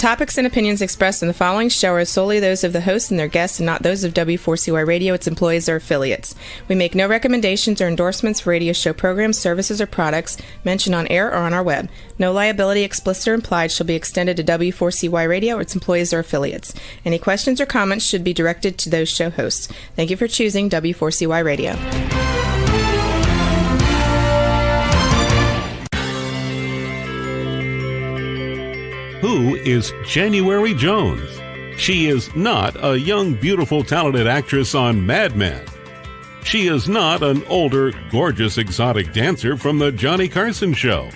topics and opinions expressed in the following show are solely those of the host and their guests and not those of W4CY Radio, its employees, or affiliates. We make no recommendations or endorsements for radio show programs, services, or products mentioned on air or on our web. No liability, explicit or implied, shall be extended to W4CY Radio or its employees or affiliates. Any questions or comments should be directed to those show hosts. Thank you for choosing W4CY Radio. Who is January Jones? She is not a young, beautiful, talented actress on Mad Men. She is not an older, gorgeous, exotic dancer from the Johnny Carson show.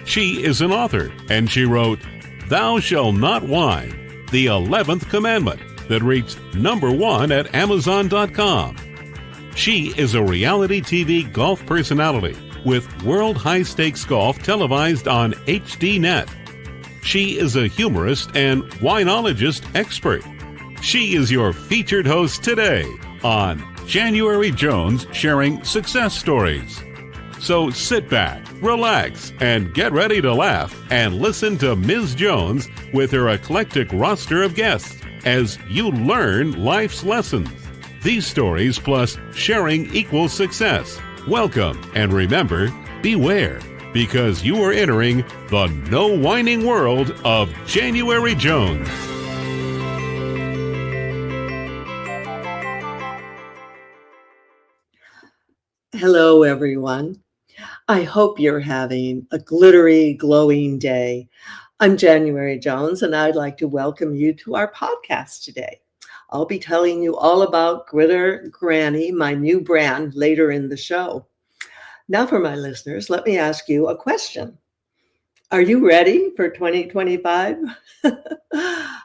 She is an author, and she wrote, "Thou Shalt Not Whine," the 11th commandment that reached #1 at Amazon.com. She is a reality TV golf personality with World High Stakes Golf televised on HDNet. She is a humorist and winologist expert. She is your featured host today on January Jones Sharing Success Stories. So sit back, relax, and get ready to laugh and listen to Ms. Jones with her eclectic roster of guests as you learn life's lessons. These stories plus sharing equals success. Welcome, and remember, beware, because you are entering the no whining world of January Jones. Hello, everyone. I hope you're having a glittery, glowing day. I'm January Jones, and I'd like to welcome you to our podcast today. I'll be telling you all about Glitter Granny, my new brand, later in the show. Now, for my listeners, let me ask you a question. Are you ready for 2025?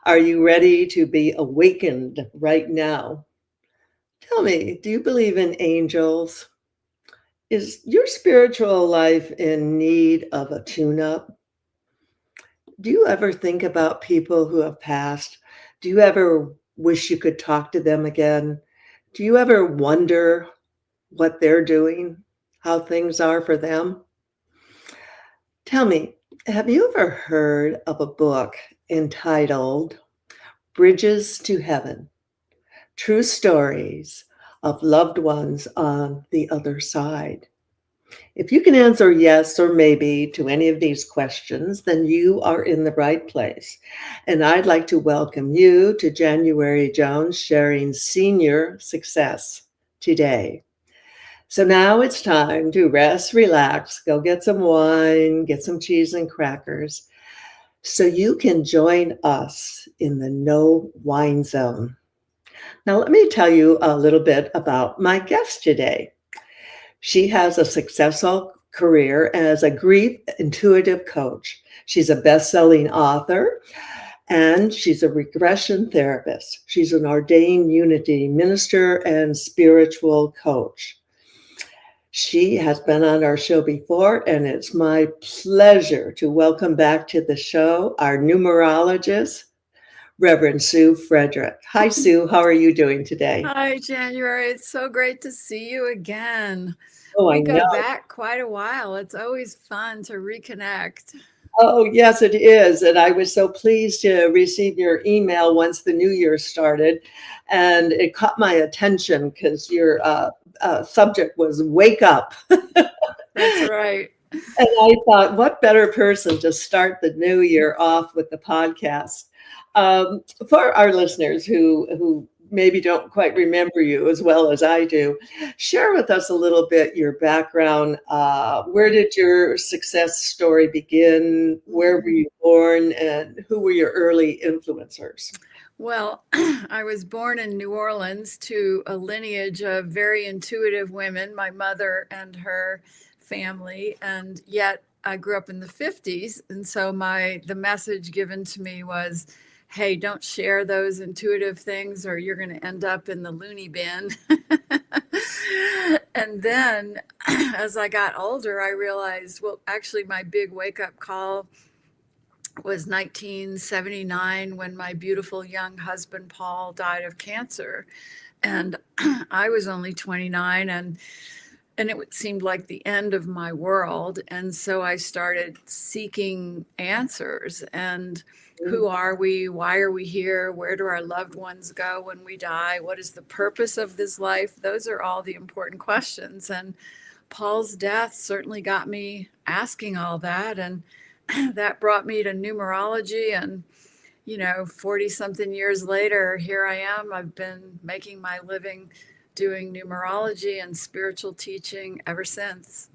Are you ready to be awakened right now? Tell me, do you believe in angels? Is your spiritual life in need of a tune-up? Do you ever think about people who have passed? Do you ever wish you could talk to them again? Do you ever wonder what they're doing? How things are for them? Tell me, have you ever heard of a book entitled Bridges to Heaven? True Stories of Loved Ones on the Other Side. If you can answer yes or maybe to any of these questions, then you are in the right place. And I'd like to welcome you to January Jones Sharing Senior Success today. So now it's time to rest, relax, go get some wine, get some cheese and crackers, so you can join us in the no wine zone. Now, let me tell you a little bit about my guest today. She has a successful career as a grief intuitive coach. She's a best-selling author, and she's a regression therapist. She's an ordained unity minister and spiritual coach. She has been on our show before, and it's my pleasure to welcome back to the show our numerologist, Reverend Sue Frederick. Hi, Sue. How are you doing today? Hi, January. It's so great to see you again. Oh, We go back quite a while. It's always fun to reconnect. Oh, yes, it is. And I was so pleased to receive your email once the new year started. And it caught my attention because your subject was wake up. That's right. And I thought, what better person to start the new year off with the podcast? For our listeners who maybe don't quite remember you as well as I do, share with us a little bit your background. Where did your success story begin? Where were you born? And who were your early influencers? Well, I was born in New Orleans to a lineage of very intuitive women, my mother and her family, and yet I grew up in the 50s. And so the message given to me was, hey, don't share those intuitive things or you're going to end up in the loony bin. And then as I got older, I realized, well, actually my big wake-up call was 1979 when my beautiful young husband, Paul, died of cancer. And I was only 29, and and it seemed like the end of my world. And so I started seeking answers. And who are we? Why are we here? Where do our loved ones go when we die? What is the purpose of this life? Those are all the important questions. And Paul's death certainly got me asking all that. And that brought me to numerology. And, 40 something years later, here I am. I've been making my living doing numerology and spiritual teaching ever since.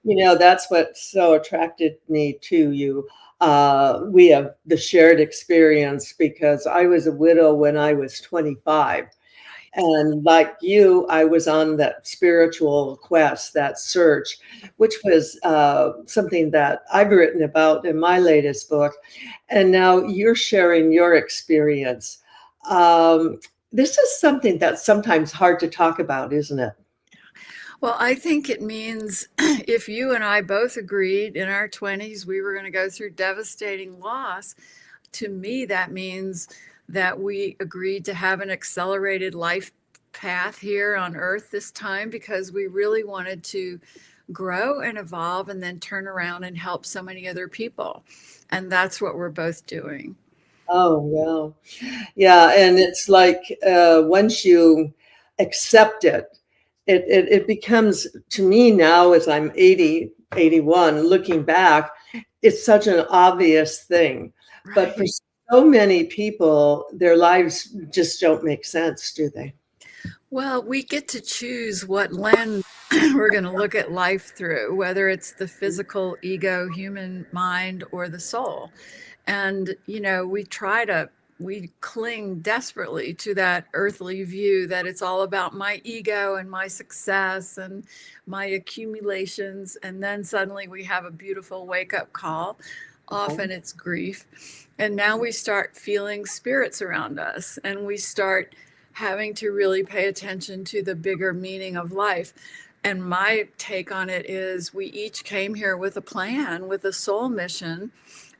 That's what so attracted me to you. We have the shared experience because I was a widow when I was 25. And like you, I was on that spiritual quest, that search, which was something that I've written about in my latest book. And now you're sharing your experience. This is something that's sometimes hard to talk about, isn't it? Well, I think it means if you and I both agreed in our 20s we were going to go through devastating loss, to me that means that we agreed to have an accelerated life path here on earth this time, because we really wanted to grow and evolve and then turn around and help so many other people. And that's what we're both doing. Oh, wow. Yeah. And it's like once you accept it, it becomes, to me now, as I'm 80, 81, looking back, it's such an obvious thing. Right. But for so many people, their lives just don't make sense, do they? Well, we get to choose what lens we're going to look at life through, whether it's the physical ego, human mind, or the soul. And, we cling desperately to that earthly view that it's all about my ego and my success and my accumulations. And then suddenly we have a beautiful wake up call. Often it's grief. And now we start feeling spirits around us, and we start having to really pay attention to the bigger meaning of life. And my take on it is we each came here with a plan, with a soul mission,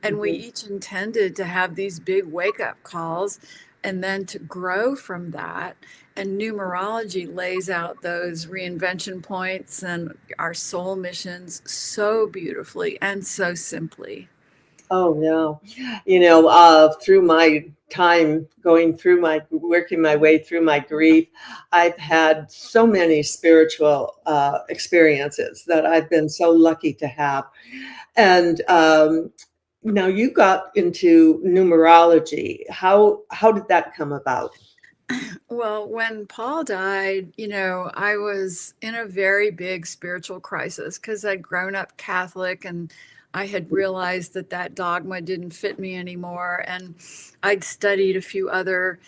and we each intended to have these big wake-up calls and then to grow from that. And numerology lays out those reinvention points and our soul missions so beautifully and so simply. Oh, no. Through my time working my way through my grief, I've had so many spiritual experiences that I've been so lucky to have. And now you got into numerology. How did that come about? Well, when Paul died, I was in a very big spiritual crisis because I'd grown up Catholic and I had realized that dogma didn't fit me anymore. And I'd studied a few other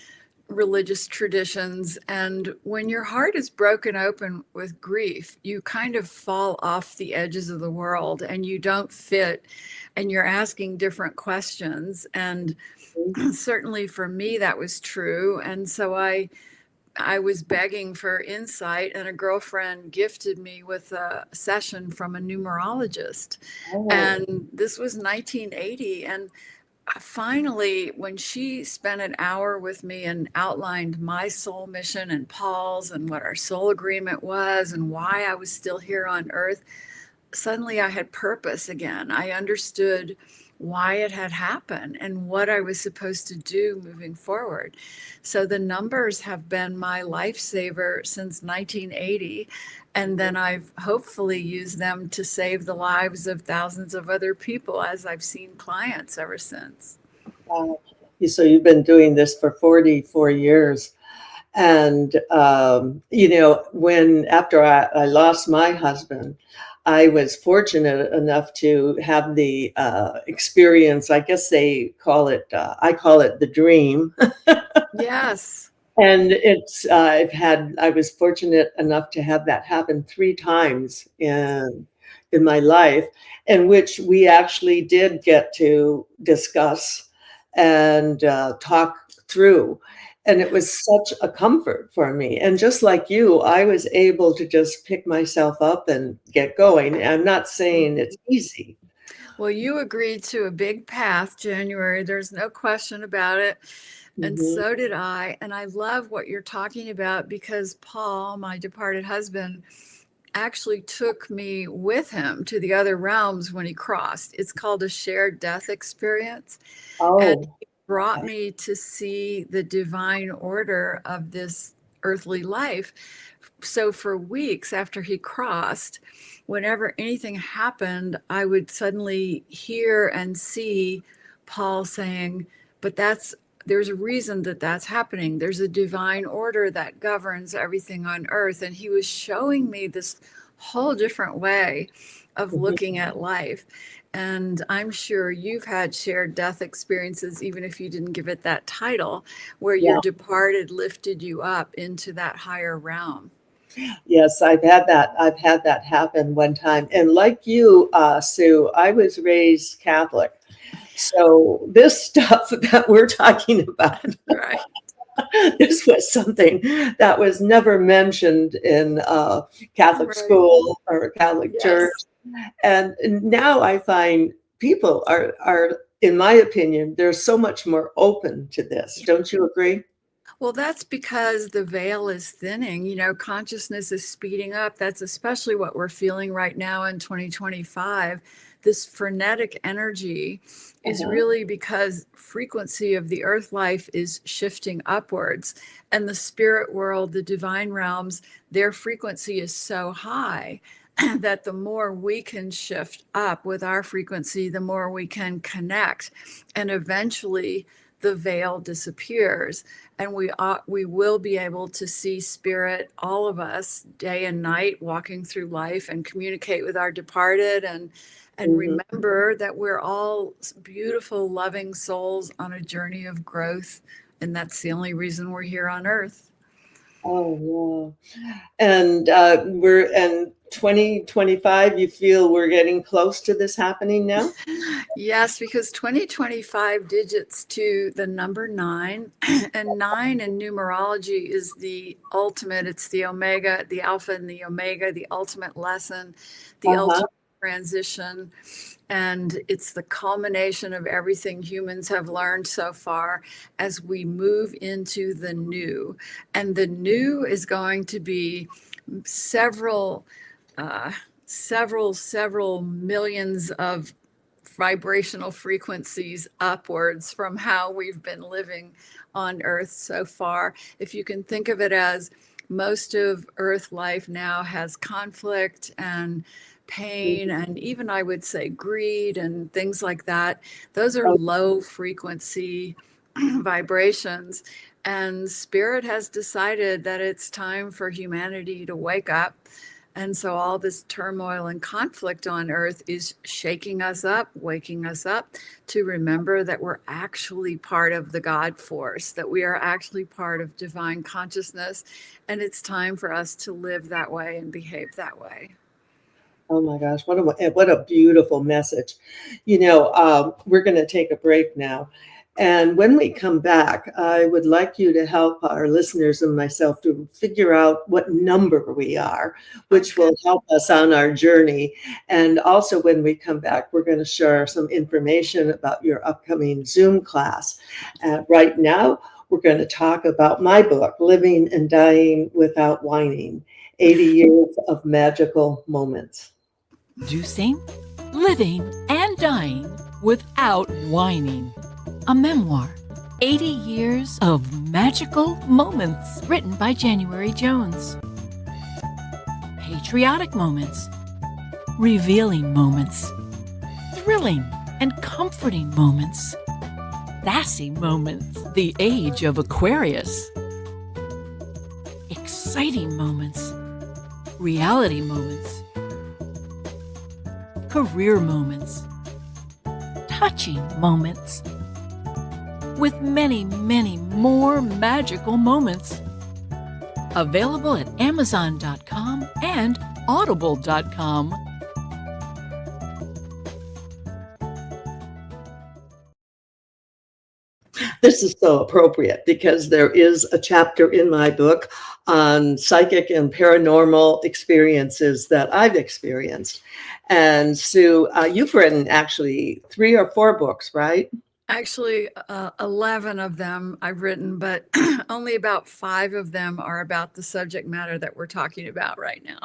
religious traditions. And when your heart is broken open with grief, you kind of fall off the edges of the world and you don't fit, and you're asking different questions. And certainly for me, that was true. And so I was begging for insight, and a girlfriend gifted me with a session from a numerologist. Oh. And this was 1980. And finally, when she spent an hour with me and outlined my soul mission and Paul's and what our soul agreement was and why I was still here on earth, suddenly I had purpose again. I understood why it had happened and what I was supposed to do moving forward. So the numbers have been my lifesaver since 1980. And then I've hopefully used them to save the lives of thousands of other people as I've seen clients ever since. So you've been doing this for 44 years. And, when after I lost my husband, I was fortunate enough to have the experience. I guess they call it, I call it the dream. Yes. And I was fortunate enough to have that happen 3 times in my life, in which we actually did get to discuss and talk through. And it was such a comfort for me. And just like you, I was able to just pick myself up and get going. I'm not saying it's easy. Well, you agreed to a big path, January. There's no question about it. And so did I. And I love what you're talking about, because Paul, my departed husband, actually took me with him to the other realms when he crossed. It's called a shared death experience. And Oh, he brought okay. me to see the divine order of this earthly life. So for weeks after he crossed, whenever anything happened, I would suddenly hear and see Paul saying, but there's a reason that that's happening. There's a divine order that governs everything on earth. And he was showing me this whole different way of Mhm. looking at life. And I'm sure you've had shared death experiences, even if you didn't give it that title, where your Yeah. departed lifted you up into that higher realm. Yes, I've had that. I've had that happen one time. And like you, Sue, I was raised Catholic. So this stuff that we're talking about, Right. this was something that was never mentioned in Catholic Right. school or Catholic church. Yes. And now I find people are, in my opinion, they're so much more open to this. Don't you agree? Well, that's because the veil is thinning. Consciousness is speeding up. That's especially what we're feeling right now in 2025. This frenetic energy is Uh-huh. really because frequency of the earth life is shifting upwards, and the spirit world, the divine realms, their frequency is so high that the more we can shift up with our frequency, the more we can connect, and eventually the veil disappears, and we will be able to see spirit, all of us, day and night, walking through life and communicate with our departed, and Mhm. remember that we're all beautiful, loving souls on a journey of growth, and that's the only reason we're here on earth. Oh, yeah. And we're in 2025, you feel we're getting close to this happening now? Yes, because 2025 digits to the number 9, and 9 in numerology is the ultimate. It's the omega, the alpha and the omega, the ultimate lesson, the Uh-huh. ultimate transition. And it's the culmination of everything humans have learned so far as we move into the new. And the new is going to be several, uh, several millions of vibrational frequencies upwards from how we've been living on Earth so far. If you can think of it as most of Earth life now has conflict and pain, and even I would say greed and things like that, those are Oh, low frequency vibrations. And Spirit has decided that it's time for humanity to wake up. And so all this turmoil and conflict on earth is shaking us up, waking us up to remember that we're actually part of the God force, that we are actually part of divine consciousness. And it's time for us to live that way and behave that way. oh my gosh, what a beautiful message. We're going to take a break now. And when we come back, I would like you to help our listeners and myself to figure out what number we are, which Okay. will help us on our journey. And also, when we come back, we're going to share some information about your upcoming Zoom class. Right now, we're going to talk about my book, Living and Dying Without Whining, 80 Years of Magical Moments. Producing, living, and dying without whining. A memoir, 80 Years of Magical Moments, written by January Jones. Patriotic moments, revealing moments, thrilling and comforting moments, sassy moments, the age of Aquarius, exciting moments, reality moments, career moments, touching moments, with many, many more magical moments. Available at Amazon.com and Audible.com. This is so appropriate because there is a chapter in my book on psychic and paranormal experiences that I've experienced. And Sue, you've written actually 3 or 4 books, right? Actually, 11 of them I've written, but only about 5 of them are about the subject matter that we're talking about right now.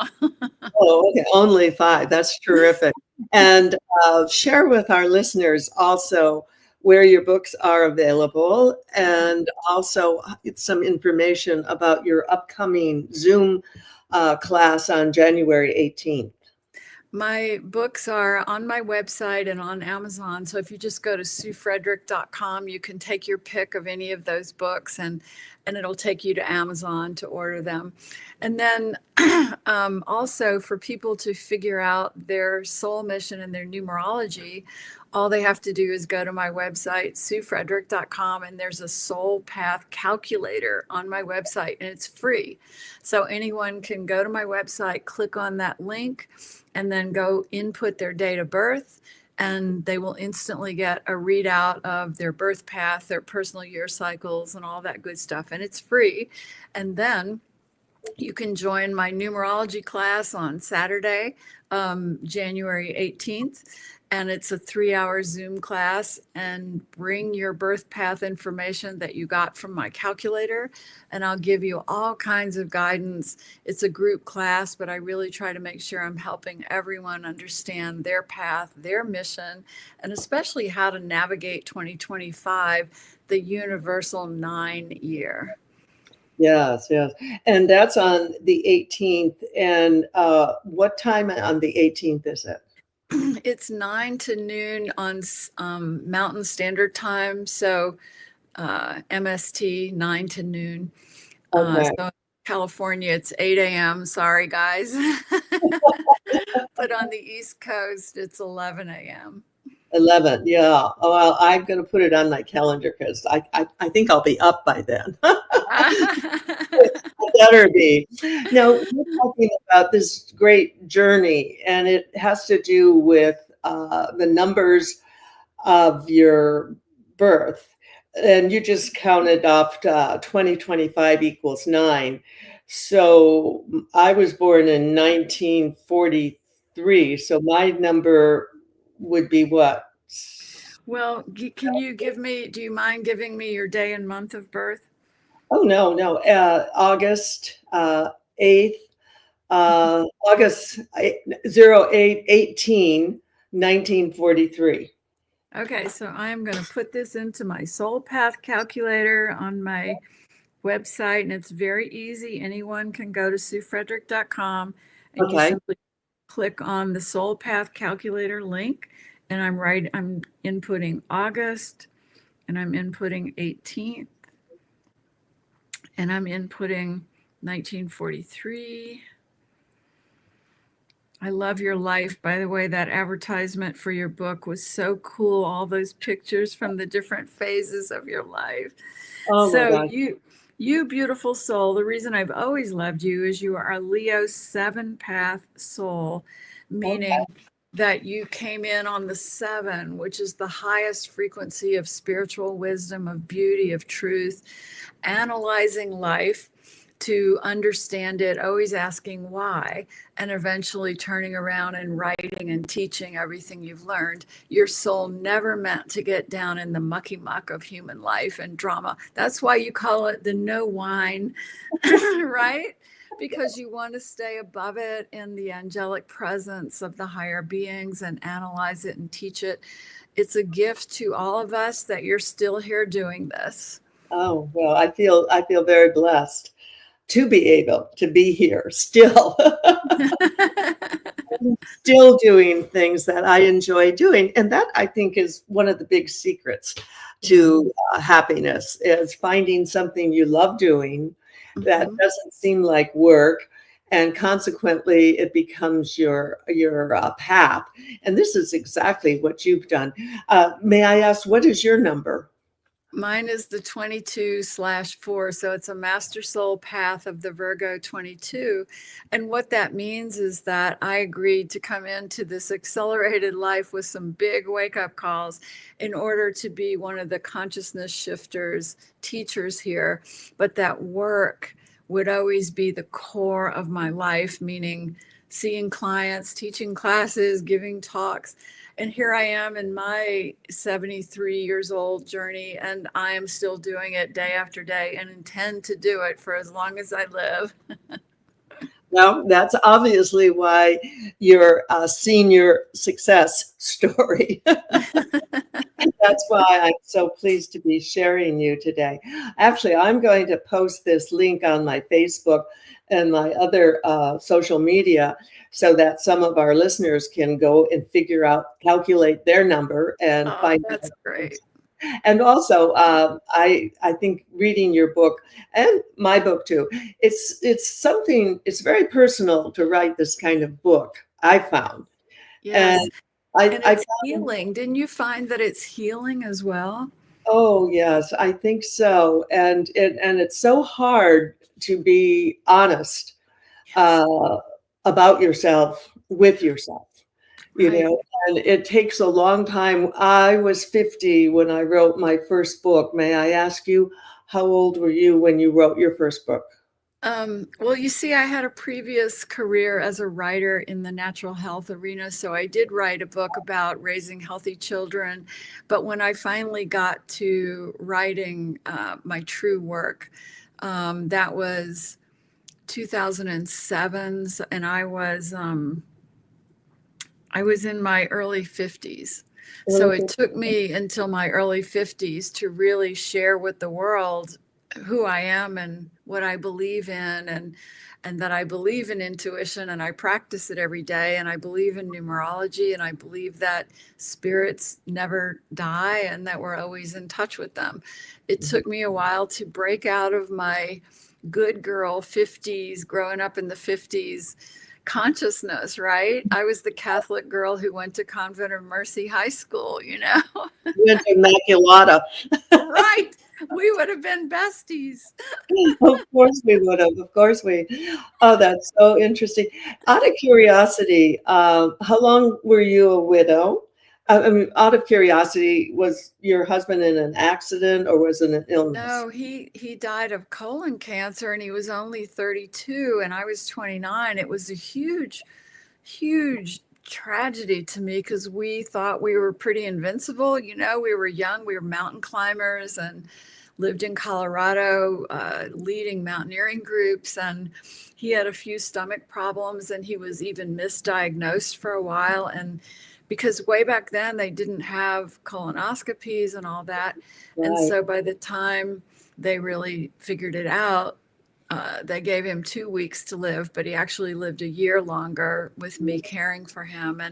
Oh, okay, only 5. That's terrific. And share with our listeners also where your books are available, and also some information about your upcoming Zoom class on January 18th. My books are on my website and on Amazon. So if you just go to SueFrederick.com, you can take your pick of any of those books, and it'll take you to Amazon to order them. And then also for people to figure out their soul mission and their numerology, all they have to do is go to my website, SueFrederick.com, and there's a soul path calculator on my website, and it's free. So anyone can go to my website, click on that link, and then go input their date of birth, and they will instantly get a readout of their birth path, their personal year cycles, and all that good stuff. And it's free. And then you can join my numerology class on Saturday, January 18th. And it's a 3-hour Zoom class, and bring your birth path information that you got from my calculator, and I'll give you all kinds of guidance. It's a group class, but I really try to make sure I'm helping everyone understand their path, their mission, and especially how to navigate 2025, the universal 9 year. Yes, yes. And that's on the 18th. And what time on the 18th is it? It's 9 to noon on Mountain Standard Time. So MST, 9 to noon. Okay. So in California, it's 8 a.m. Sorry, guys. But on the East Coast, it's 11 a.m. 11, yeah. Oh, well, I'm going to put it on my calendar because I think I'll be up by then. Better be. Now, we're talking about this great journey, and it has to do with the numbers of your birth. And you just counted off 2025 equals 9. So I was born in 1943. So my number would be what? Well, can you do you mind giving me your day and month of birth? Oh, no, no. August 8th, August 08/18, 1943. Okay, so I'm going to put this into my soul path calculator on my website, and it's very easy. Anyone can go to SueFrederick.com, and you Okay. simply click on the soul path calculator link, and I'm inputting August, and I'm inputting 18th, and I'm inputting 1943. I love your life. By the way, that advertisement for your book was so cool. All those pictures from the different phases of your life. Oh my So God. you beautiful soul, the reason I've always loved you is you are a Leo 7 path soul, meaning that you came in on the 7, which is the highest frequency of spiritual wisdom, of beauty, of truth, analyzing life to understand it, always asking why, and eventually turning around and writing and teaching everything you've learned. Your soul never meant to get down in the mucky muck of human life and drama. That's why you call it the no whine, right? Because you want to stay above it in the angelic presence of the higher beings and analyze it and teach it. It's a gift to all of us that you're still here doing this. Oh, well, I feel very blessed to be able to be here still. Still doing things that I enjoy doing. And that, I think, is one of the big secrets to happiness, is finding something you love doing that doesn't seem like work, and consequently it becomes your path. And this is exactly what you've done. May I ask, what is your number? Mine is the 22/4. So it's a master soul path of the Virgo 22. And what that means is that I agreed to come into this accelerated life with some big wake up calls in order to be one of the consciousness shifters, teachers here. But that work would always be the core of my life, meaning seeing clients, teaching classes, giving talks. And here I am in my 73 years old journey, and I am still doing it day after day and intend to do it for as long as I live. Well, that's obviously why you're a senior success story. That's why I'm so pleased to be sharing you today. Actually, I'm going to post this link on my Facebook and my other social media so that some of our listeners can go and figure out, calculate their number and Oh, find that's out. great. And also, I think reading your book and my book too, it's something, it's very personal to write this kind of book, I found. Yes. And I And I it's healing. Didn't you find that it's healing as well? Oh, yes, I think so. And it's so hard to be honest Yes. uh, about yourself with yourself, Right. and it takes a long time. I was 50 when I wrote my first book. May I ask you, how old were you when you wrote your first book? Well, you see, I had a previous career as a writer in the natural health arena. So I did write a book about raising healthy children. But when I finally got to writing my true work, that was 2007, and I was in my early 50s. So Really it good. took me until my early 50s to really share with the world who I am and what I believe in, and that I believe in intuition and I practice it every day, and I believe in numerology, and I believe that spirits never die and that we're always in touch with them. It took me a while to break out of my good girl 50s, growing up in the 50s consciousness, right? I was the Catholic girl who went to Convent of Mercy High School, you know? You went to Immaculata. Right. We would have been besties. Of course we would have. Of course we. Oh, that's so interesting. Out of curiosity, how long were you a widow? I mean, out of curiosity, was your husband in an accident or was it an illness? No, he died of colon cancer, and he was only 32 and I was 29. It was a huge tragedy to me because we thought we were pretty invincible. You know, we were young, we were mountain climbers and lived in Colorado, leading mountaineering groups. And he had a few stomach problems, and he was even misdiagnosed for a while. And because way back then they didn't have colonoscopies and all that. And Right. so by the time they really figured it out, they gave him 2 weeks to live, but he actually lived a year longer with me caring for him.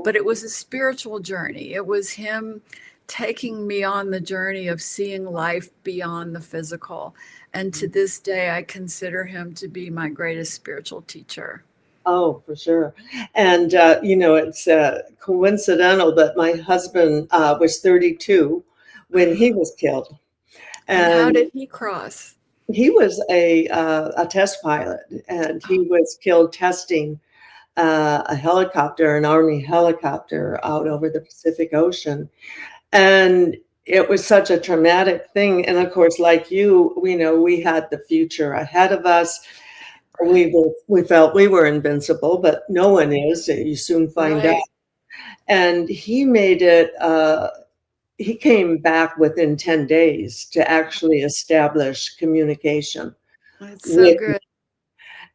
But it was a spiritual journey. It was him taking me on the journey of seeing life beyond the physical. And to this day, I consider him to be my greatest spiritual teacher. Oh, for sure. And, it's coincidental that my husband was 32 when he was killed. And how And did he cross? he was a test pilot, and he was killed testing a helicopter, an Army helicopter, out over the Pacific Ocean. And it was such a traumatic thing. And of course, like you, we had the future ahead of us. We felt we were invincible, but no one is. You soon find out. Right. And he made it. He came back within 10 days to actually establish communication That's so with good.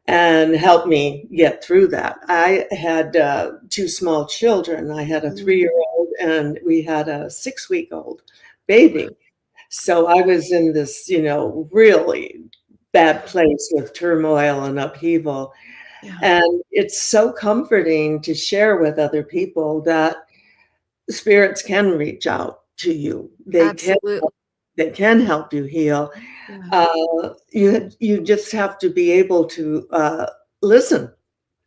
and help me get through that. I had two small children. I had a 3-year-old and we had a 6-week-old baby. So I was in this, really bad place with turmoil and upheaval. Yeah. And it's so comforting to share with other people that spirits can reach out to you. Absolutely. They can help you heal. Yeah. You just have to be able to listen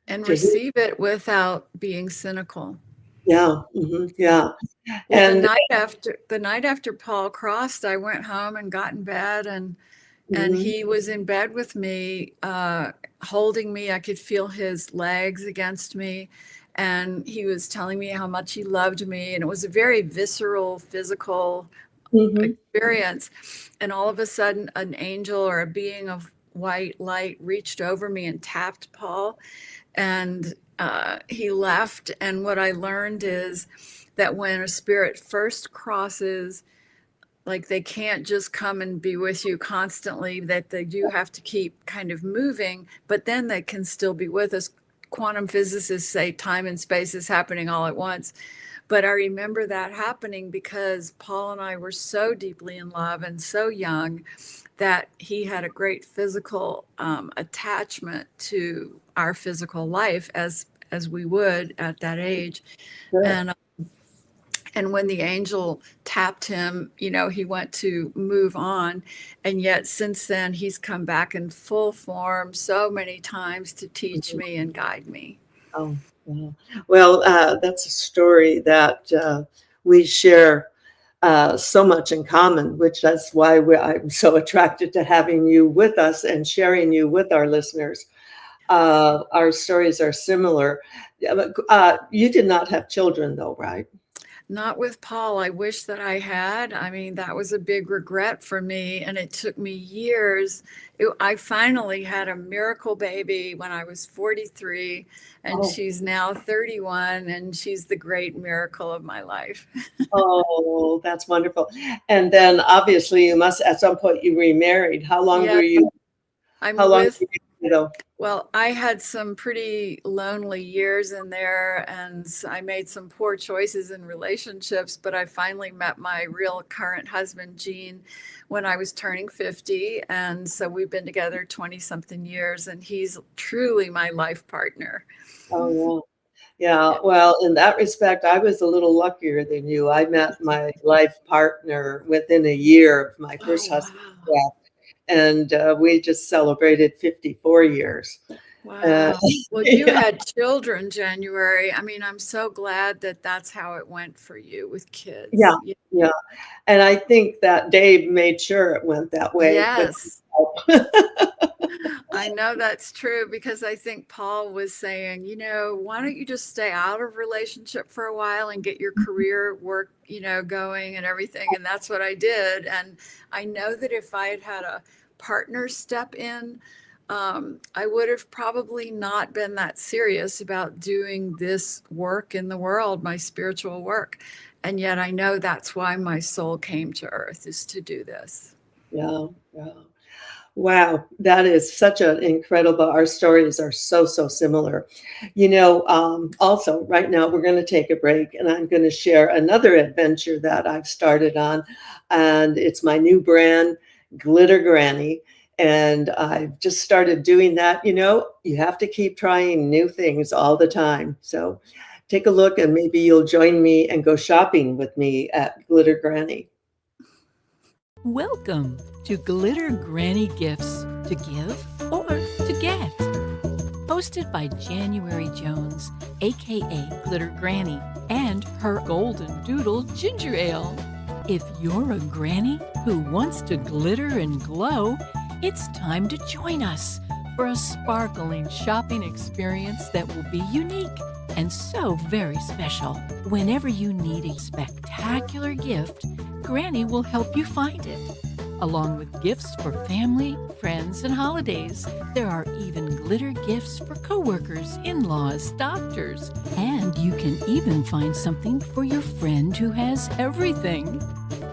And to hear. receive it without being cynical. Yeah, yeah. Well, And the night after Paul crossed, I went home and got in bed, and mhm, he was in bed with me, holding me. I could feel his legs against me, and he was telling me how much he loved me, and it was a very visceral, physical mhm, experience. And all of a sudden, an angel or a being of white light reached over me and tapped Paul, and he left. And what I learned is that when a spirit first crosses, like they can't just come and be with you constantly, that they do have to keep kind of moving, but then they can still be with us. Quantum physicists say time and space is happening all at once. But I remember that happening because Paul and I were so deeply in love and so young that he had a great physical attachment to our physical life as we would at that age. Good. And when the angel tapped him, he went to move on. And yet since then, he's come back in full form so many times to teach me and guide me. Oh, wow. Well, that's a story that we share so much in common, which that's why I'm so attracted to having you with us and sharing you with our listeners. Our stories are similar. You did not have children, though, right? Not with Paul. I wish that I had. I mean, that was a big regret for me, and it took me years. I finally had a miracle baby when I was 43, and she's now 31, and she's the great miracle of my life. Oh, that's wonderful. And then obviously you must, at some point you remarried. How long were you? Well, I had some pretty lonely years in there, and I made some poor choices in relationships, but I finally met my real current husband, Gene, when I was turning 50. And so we've been together 20 something years, and he's truly my life partner. Oh, yeah. Well, in that respect, I was a little luckier than you. I met my life partner within a year of my first husband's death. And we just celebrated 54 years. Wow. Well, you had children, January. I mean, I'm so glad that that's how it went for you with kids. Yeah. And I think that Dave made sure it went that way. Yes. I know that's true, because I think Paul was saying, why don't you just stay out of relationship for a while and get your career work, going and everything. And that's what I did. And I know that if I had had a partner step in, I would have probably not been that serious about doing this work in the world, my spiritual work. And yet I know that's why my soul came to earth, is to do this. Yeah. Wow, that is such an incredible, our stories are so similar. Also right now we're going to take a break, and I'm going to share another adventure that I've started on, and it's my new brand, Glitter Granny. And I've just started doing that. You have to keep trying new things all the time. So take a look, and maybe you'll join me and go shopping with me at Glitter Granny. Welcome to Glitter Granny Gifts, to give or to get. Hosted by January Jones, aka Glitter Granny, and her Golden Doodle Ginger Ale. If you're a granny who wants to glitter and glow, it's time to join us for a sparkling shopping experience that will be unique and so very special. Whenever you need a spectacular gift, Granny will help you find it. Along with gifts for family, friends, and holidays, there are even glitter gifts for coworkers, in-laws, doctors, and you can even find something for your friend who has everything.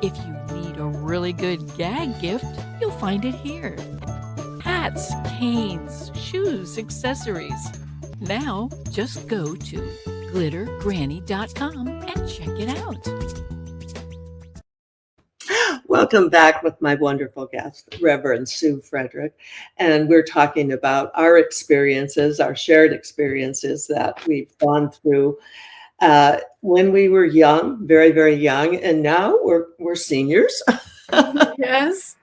If you need a really good gag gift, you'll find it here. Hats, canes, shoes, accessories. Now, just go to glittergranny.com and check it out. Welcome back with my wonderful guest, Reverend Sue Frederick. And we're talking about our experiences, our shared experiences that we've gone through when we were young, very, very young. And now we're seniors. Yes.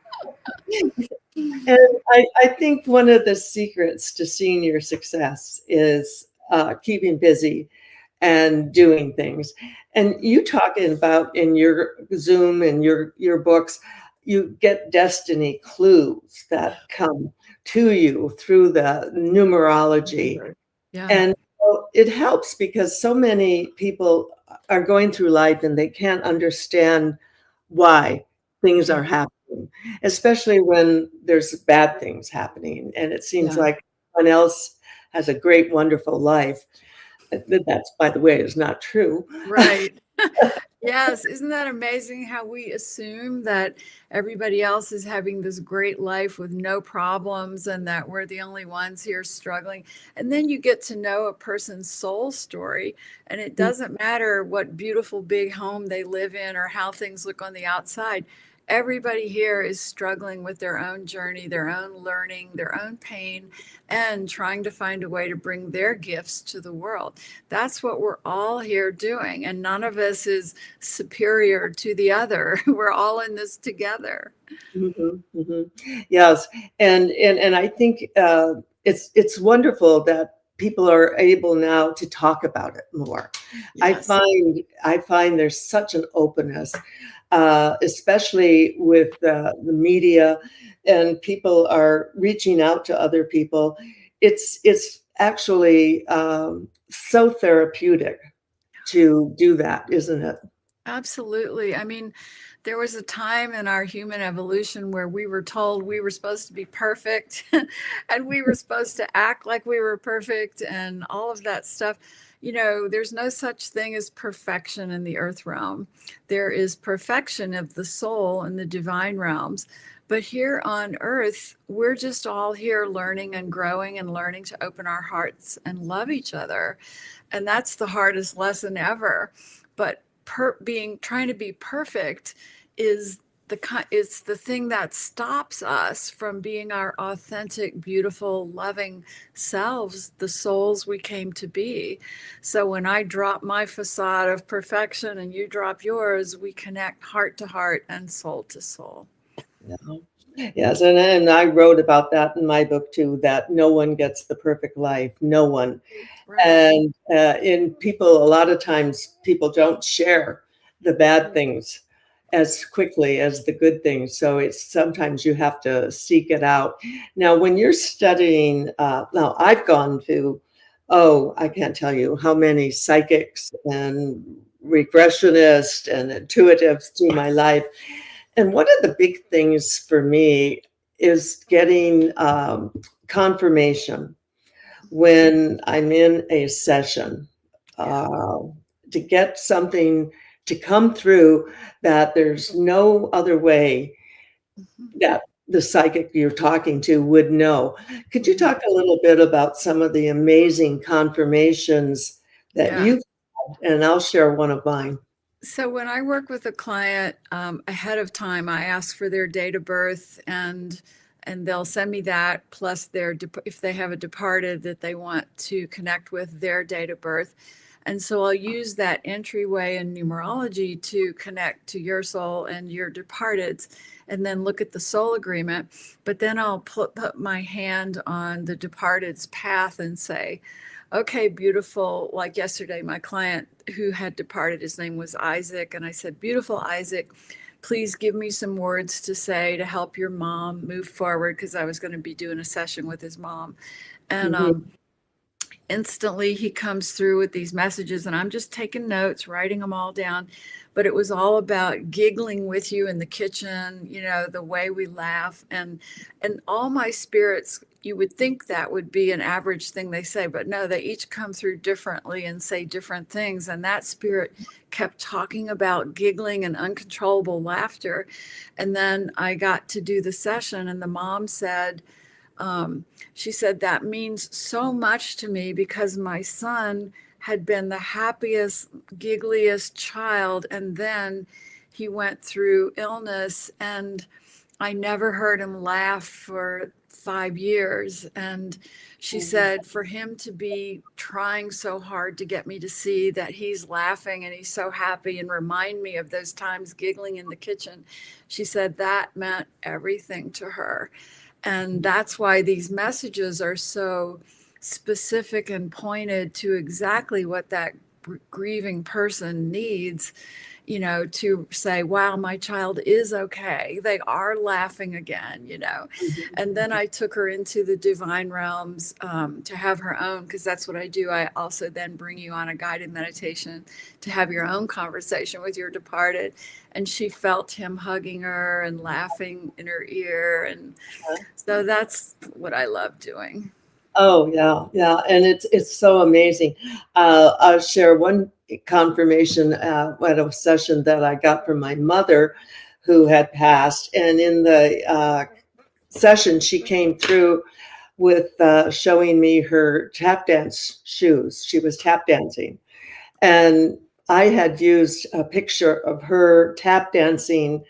And I think one of the secrets to senior success is keeping busy and doing things. And you talking about in your Zoom and your books, you get destiny clues that come to you through the numerology. Yeah. And it helps because so many people are going through life and they can't understand why things are happening. especially when there's bad things happening. And it seems Yeah. like everyone else has a great, wonderful life. That's, by the way, is not true. Right. Yes. Isn't that amazing how we assume that everybody else is having this great life with no problems and that we're the only ones here struggling? And then you get to know a person's soul story, and it doesn't matter what beautiful big home they live in or how things look on the outside. Everybody here is struggling with their own journey, their own learning, their own pain, and trying to find a way to bring their gifts to the world. That's what we're all here doing. And none of us is superior to the other. We're all in this together. Mhm, mhm. Yes, and I think it's wonderful that people are able now to talk about it more. Yes. I find there's such an openness, especially with the media, and people are reaching out to other people. It's actually so therapeutic to do that, isn't it? Absolutely. I mean, there was a time in our human evolution where we were told we were supposed to be perfect and we were supposed to act like we were perfect and all of that stuff. You know, there's no such thing as perfection in the earth realm. There is perfection of the soul in the divine realms. But here on earth, we're just all here learning and growing and learning to open our hearts and love each other. And that's the hardest lesson ever. But trying to be perfect is it's the thing that stops us from being our authentic, beautiful, loving selves, the souls we came to be. So when I drop my facade of perfection and you drop yours, we connect heart to heart and soul to soul. Yeah. Yes, and I wrote about that in my book too, that no one gets the perfect life, no one. Right. And in people, a lot of times people don't share the bad things as quickly as the good things. So it's sometimes you have to seek it out. Now, when you're studying, now I've gone to, oh, I can't tell you how many psychics and regressionists and intuitives through my life. And one of the big things for me is getting confirmation when I'm in a session, uh, to get something to come through that there's no other way that the psychic you're talking to would know. Could you talk a little bit about some of the amazing confirmations that Yeah. you've had? And I'll share one of mine. So when I work with a client ahead of time, I ask for their date of birth, and they'll send me that plus if they have a departed that they want to connect with, their date of birth. And so I'll use that entryway in numerology to connect to your soul and your departeds, and then look at the soul agreement. But then I'll put my hand on the departed's path and say, okay, beautiful. Like yesterday, my client who had departed, his name was Isaac. And I said, beautiful Isaac, please give me some words to say to help your mom move forward, because I was going to be doing a session with his mom. And Mhm. instantly he comes through with these messages, and I'm just taking notes, writing them all down. But it was all about giggling with you in the kitchen, you know, the way we laugh, and all my spirits. You would think that would be an average thing they say, but no, they each come through differently and say different things. And that spirit kept talking about giggling and uncontrollable laughter. And then I got to do the session, and the mom said, she said, that means so much to me because my son had been the happiest, giggliest child. And then he went through illness, and I never heard him laugh for 5 years. And she said, for him to be trying so hard to get me to see that he's laughing and he's so happy and remind me of those times giggling in the kitchen, she said that meant everything to her. And that's why these messages are so specific and pointed to exactly what that grieving person needs. to say, wow, my child is okay. They are laughing again, And then I took her into the divine realms to have her own, because that's what I do. I also then bring you on a guided meditation to have your own conversation with your departed. And she felt him hugging her and laughing in her ear. And so that's what I love doing. Oh, yeah. And it's so amazing. I'll share one confirmation at a session that I got from my mother who had passed. And in the session, she came through with showing me her tap dance shoes. She was tap dancing. And I had used a picture of her tap dancing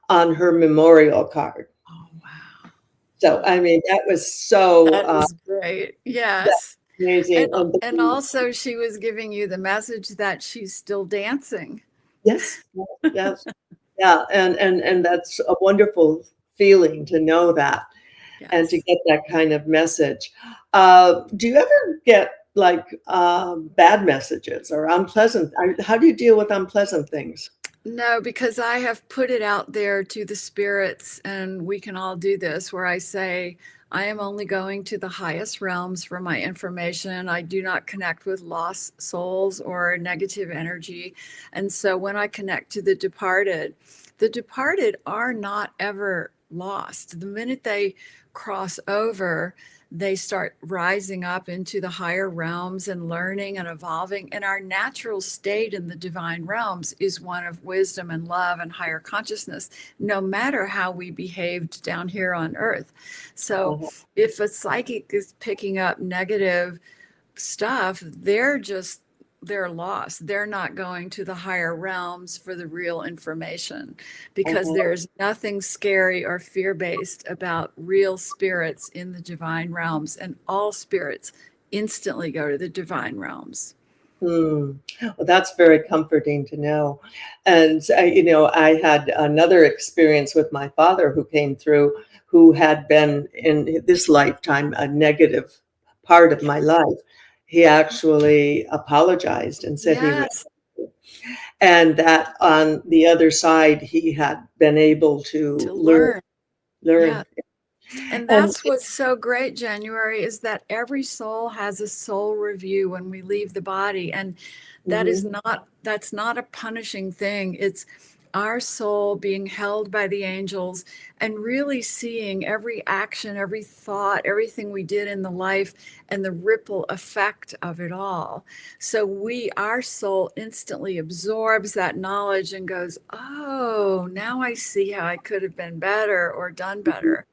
on her memorial card. Oh, wow. So, I mean, that was so That is great. Yes. amazing. And also she was giving you the message that she's still dancing. Yes. Yeah. And that's a wonderful feeling to know that and to Yes. get that kind of message. Do you ever get like bad messages or unpleasant? How do you deal with unpleasant things? No, because I have put it out there to the spirits, and we can all do this, where I say, I am only going to the highest realms for my information. I do not connect with lost souls or negative energy. And so when I connect to the departed are not ever lost. The minute they cross over, they start rising up into the higher realms and learning and evolving. And our natural state in the divine realms is one of wisdom and love and higher consciousness, no matter how we behaved down here on earth. So if a psychic is picking up negative stuff, they're lost. They're not going to the higher realms for the real information, because there's nothing scary or fear-based about real spirits in the divine realms, and all spirits instantly go to the divine realms. Well, that's very comforting to know. And, I had another experience with my father who came through, who had been in this lifetime a negative part of my life. He actually apologized and said he Yes. and that on the other side, he had been able to learn. Yeah. And that's what's so great, January, is that every soul has a soul review when we leave the body. And that's not a punishing thing. It's our soul being held by the angels and really seeing every action, every thought, everything we did in the life, and the ripple effect of it all. So our soul instantly absorbs that knowledge and goes, oh, now I see how I could have been better or done better.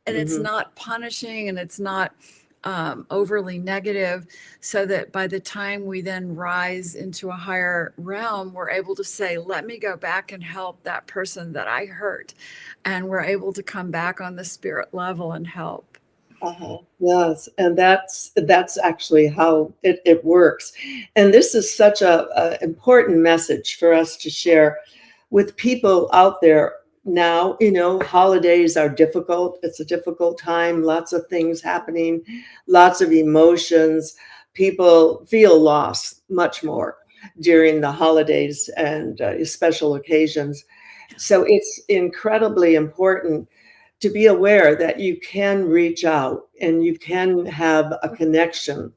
And it's not punishing, and it's not overly negative, so that by the time we then rise into a higher realm, we're able to say, let me go back and help that person that I hurt. And we're able to come back on the spirit level and help. Yes, and that's actually how it works. And this is such a important message for us to share with people out there. Now, holidays are difficult. It's a difficult time, lots of things happening, lots of emotions. People feel lost much more during the holidays and special occasions. So it's incredibly important to be aware that you can reach out and you can have a connection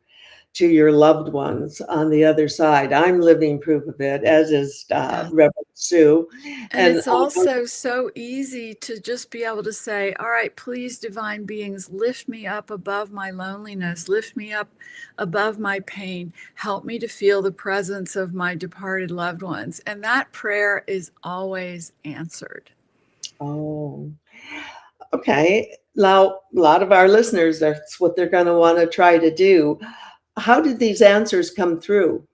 to your loved ones on the other side. I'm living proof of it, as is Reverend Sue. And it's also so easy to just be able to say, all right, please, divine beings, lift me up above my loneliness, lift me up above my pain, help me to feel the presence of my departed loved ones. And that prayer is always answered. Oh, okay. Now, a lot of our listeners, that's what they're going to want to try to do. How did these answers come through?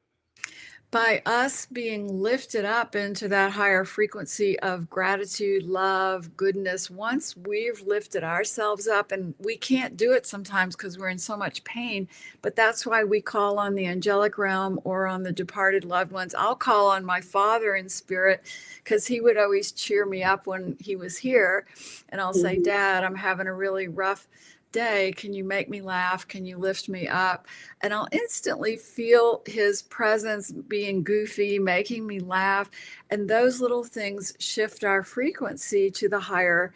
By us being lifted up into that higher frequency of gratitude, love, goodness. Once we've lifted ourselves up, and we can't do it sometimes because we're in so much pain, but that's why we call on the angelic realm or on the departed loved ones. I'll call on my father in spirit, because he would always cheer me up when he was here. And I'll say, Dad, I'm having a really rough day, can you make me laugh? Can you lift me up? And I'll instantly feel his presence being goofy, making me laugh. And those little things shift our frequency to the higher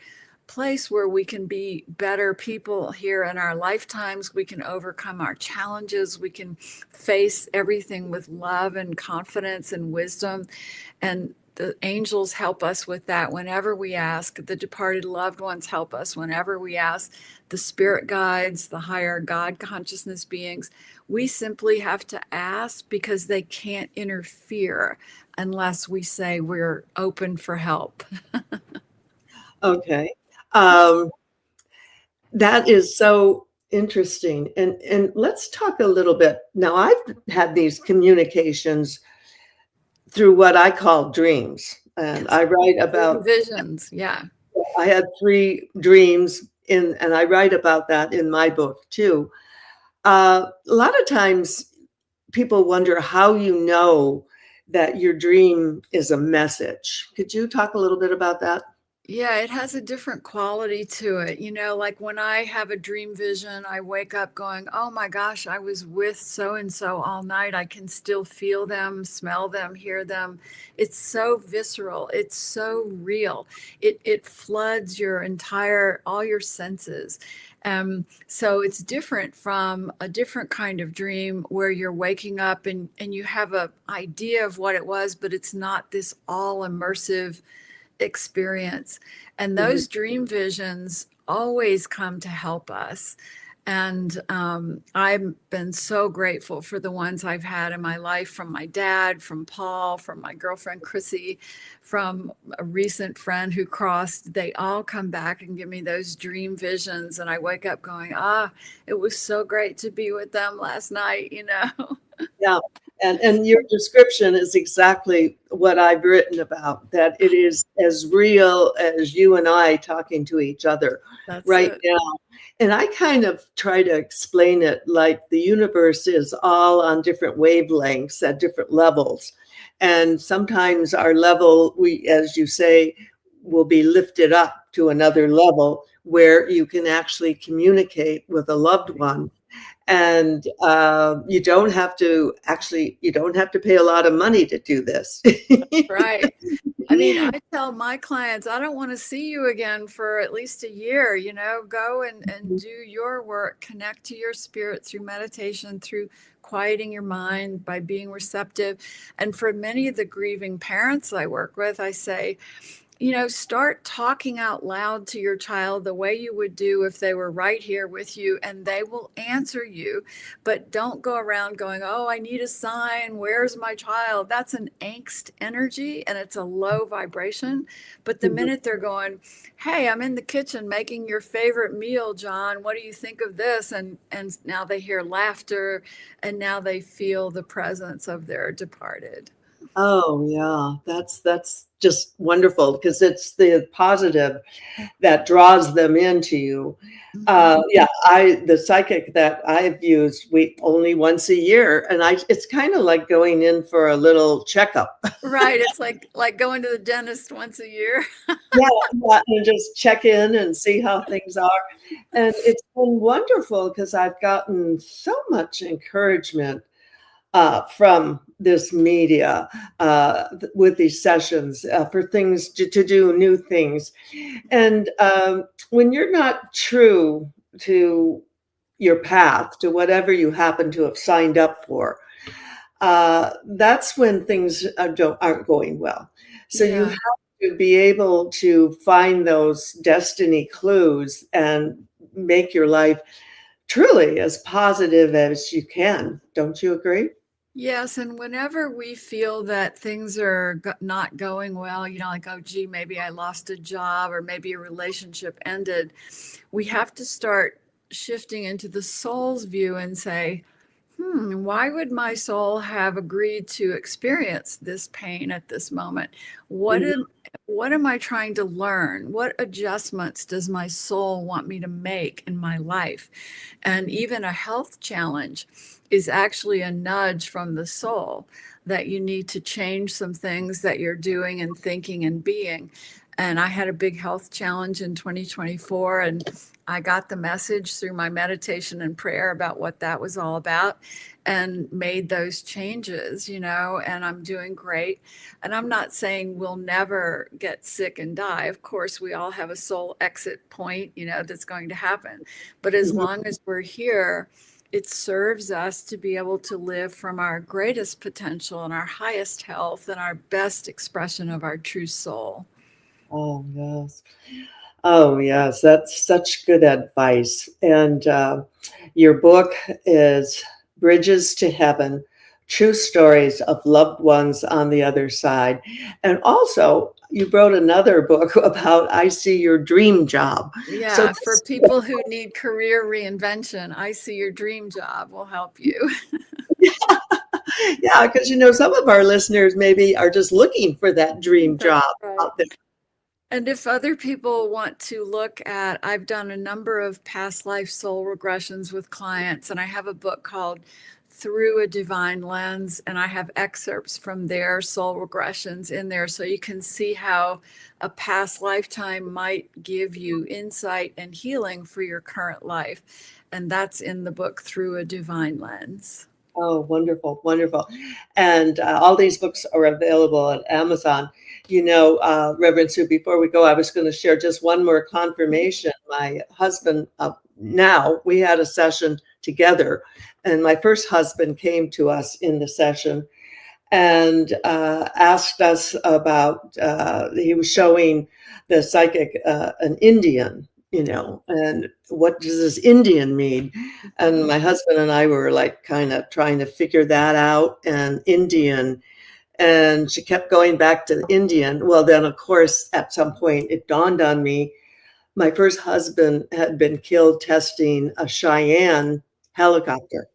place where we can be better people here in our lifetimes. We can overcome our challenges. We can face everything with love and confidence and wisdom. And the angels help us with that whenever we ask. The departed loved ones help us whenever we ask. The spirit guides, the higher God consciousness beings. We simply have to ask because they can't interfere unless we say we're open for help. Okay. That is so interesting. And let's talk a little bit. Now, I've had these communications through what I call dreams. And I write about visions. Yeah. I had 3 dreams and I write about that in my book too. A lot of times people wonder how you know that your dream is a message. Could you talk a little bit about that? Yeah, it has a different quality to it. Like when I have a dream vision, I wake up going, oh my gosh, I was with so and so all night. I can still feel them, smell them, hear them. It's so visceral. It's so real. It floods all your senses. So it's different from a different kind of dream where you're waking up and you have an idea of what it was, but it's not this all immersive experience. And those dream visions always come to help us. And I've been so grateful for the ones I've had in my life, from my dad, from Paul, from my girlfriend Chrissy, from a recent friend who crossed. They all come back and give me those dream visions. And I wake up going, it was so great to be with them last night, Yeah. And your description is exactly what I've written about, that it is as real as you and I talking to each other right now. And I kind of try to explain it like the universe is all on different wavelengths at different levels. And sometimes our level, as you say, will be lifted up to another level where you can actually communicate with a loved one. And you don't have to pay a lot of money to do this. Right. I mean, I tell my clients, I don't want to see you again for at least a year. Go and do your work, connect to your spirit through meditation, through quieting your mind, by being receptive. And for many of the grieving parents I work with, I say, start talking out loud to your child the way you would do if they were right here with you, and they will answer you. But don't go around going, oh, I need a sign. Where's my child? That's an angst energy, and it's a low vibration. But the minute they're going, hey, I'm in the kitchen making your favorite meal, John, what do you think of this? And now they hear laughter, and now they feel the presence of their departed. Oh yeah, that's just wonderful, because it's the positive that draws them into you. Yeah, the psychic that I've used, we only once a year, and it's kind of like going in for a little checkup. Right, it's like going to the dentist once a year. Yeah, and just check in and see how things are. And it's been wonderful because I've gotten so much encouragement from this media with these sessions for things to do new things. And when you're not true to your path, to whatever you happen to have signed up for, that's when things aren't going well. So you have to be able to find those destiny clues and make your life truly as positive as you can. Don't you agree? Yes, and whenever we feel that things are not going well, like, oh, gee, maybe I lost a job or maybe a relationship ended, we have to start shifting into the soul's view and say, why would my soul have agreed to experience this pain at this moment? What am I trying to learn? What adjustments does my soul want me to make in my life? And even a health challenge is actually a nudge from the soul that you need to change some things that you're doing and thinking and being. And I had a big health challenge in 2024, and I got the message through my meditation and prayer about what that was all about and made those changes, and I'm doing great. And I'm not saying we'll never get sick and die. Of course, we all have a soul exit point, that's going to happen. But as long as we're here, it serves us to be able to live from our greatest potential and our highest health and our best expression of our true soul. Oh, yes. Oh, yes. That's such good advice. And your book is Bridges to Heaven, True Stories of Loved Ones on the Other Side. And also, you wrote another book about I See Your Dream Job. Yeah, So for people who need career reinvention, I See Your Dream Job will help you. yeah, because, some of our listeners maybe are just looking for that dream job out there. And if other people want to look at, I've done a number of past life soul regressions with clients, and I have a book called Through a Divine Lens, and I have excerpts from their soul regressions in there, so you can see how a past lifetime might give you insight and healing for your current life. And that's in the book Through a Divine Lens. Oh, wonderful, wonderful. And all these books are available at Amazon. Reverend Sue, before we go, I was going to share just one more confirmation. My husband, now we had a session together, and my first husband came to us in the session and asked us about, he was showing the psychic an Indian, and what does this Indian mean? And my husband and I were like kind of trying to figure that out, and Indian. And she kept going back to Indian. Well, then, of course, at some point, it dawned on me, my first husband had been killed testing a Cheyenne helicopter.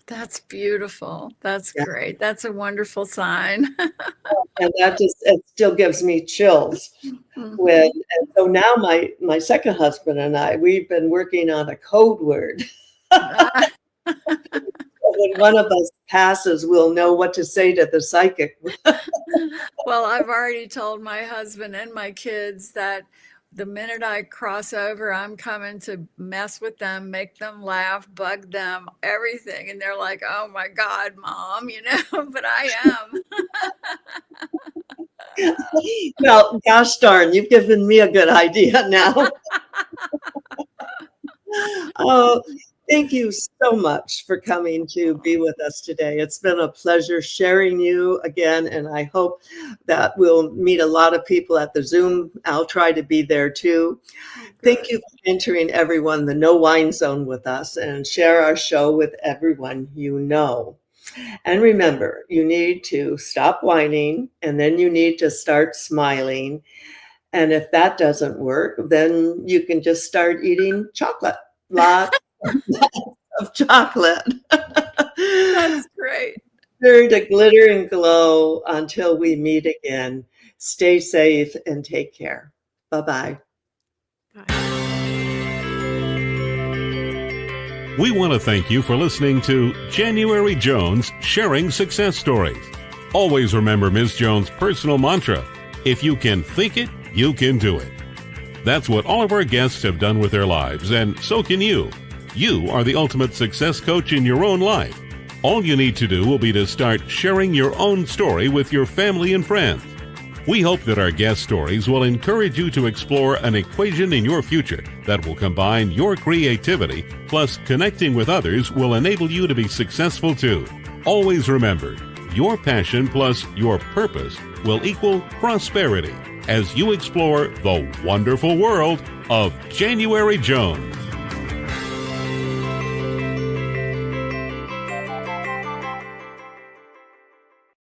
That's beautiful. That's great. That's a wonderful sign. And that it still gives me chills. And so now my second husband and I, we've been working on a code word. When one of us passes, we'll know what to say to the psychic. Well, I've already told my husband and my kids that the minute I cross over, I'm coming to mess with them, make them laugh, bug them, everything. And they're like, oh my God, Mom, but I am. Well, gosh darn, you've given me a good idea now. Oh, thank you so much for coming to be with us today. It's been a pleasure sharing you again, and I hope that we'll meet a lot of people at the Zoom. I'll try to be there too. Thank you for entering everyone the No Whine Zone with us, and share our show with everyone you know. And remember, you need to stop whining, and then you need to start smiling. And if that doesn't work, then you can just start eating chocolate. Lots of chocolate. That's great. Sure to glitter and glow until we meet again. Stay safe and take care. Bye-bye. We want to thank you for listening to January Jones Sharing Success Stories. Always remember Ms. Jones' personal mantra, if you can think it, you can do it. That's what all of our guests have done with their lives, and so can you. You are the ultimate success coach in your own life. All you need to do will be to start sharing your own story with your family and friends. We hope that our guest stories will encourage you to explore an equation in your future that will combine your creativity plus connecting with others will enable you to be successful too. Always remember, your passion plus your purpose will equal prosperity as you explore the wonderful world of January Jones.